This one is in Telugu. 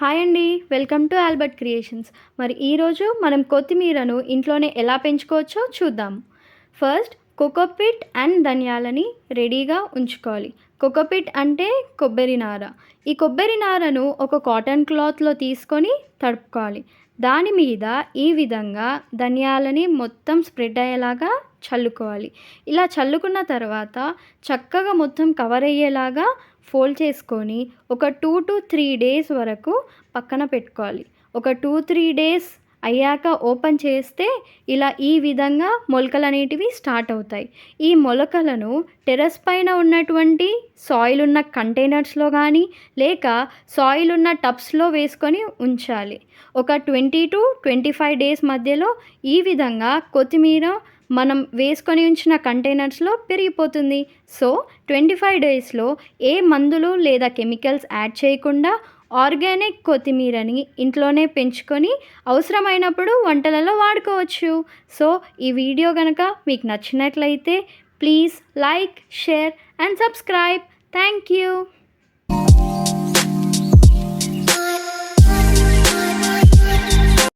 హాయ్ అండి. Welcome to Albert creations. మరి ఈరోజు మనం కొత్తిమీరను ఇంట్లోనే ఎలా పెంచుకోవచ్చో చూద్దాం. ఫస్ట్ కోకోపీట్ అండ్ ధనియాలని రెడీగా ఉంచుకోవాలి. కోకోపీట్ అంటే కొబ్బరి నార. ఈ కొబ్బరి నారను ఒక కాటన్ క్లాత్‌లో తీసుకొని తడుపుకోవాలి. దాని మీద ఈ విధంగా ధనియాలని మొత్తం స్ప్రెడ్ అయ్యేలాగా చల్లుకోవాలి. ఇలా చల్లుకున్న తర్వాత చక్కగా మొత్తం కవర్ అయ్యేలాగా ఫోల్డ్ చేసుకొని ఒక 2-3 డేస్ వరకు పక్కన పెట్టుకోవాలి. ఒక 2-3 డేస్ అయ్యాక ఓపెన్ చేస్తే ఇలా ఈ విధంగా మొలకలనేటివి స్టార్ట్ అవుతాయి. ఈ మొలకలను టెర్రస్ పైన ఉన్నటువంటి సాయిల్ ఉన్న కంటైనర్స్‌లో గానీ, లేక సాయిల్ ఉన్న టబ్స్‌లో వేసుకొని ఉంచాలి. ఒక 20-25 డేస్ మధ్యలో ఈ విధంగా కొత్తిమీర మనం వేసుకొని ఉంచిన కంటైనర్స్‌లో పెరిగిపోతుంది. సో, 25 డేస్‌లో ఏ మందులు లేదా కెమికల్స్ యాడ్ చేయకుండా ఆర్గానిక్ కొత్తిమీరని ఇంట్లోనే పెంచుకొని అవసరమైనప్పుడు వంటలలో వాడుకోవచ్చు. సో, ఈ వీడియో గనక మీకు నచ్చినట్లయితే please like, share and subscribe. Thank you.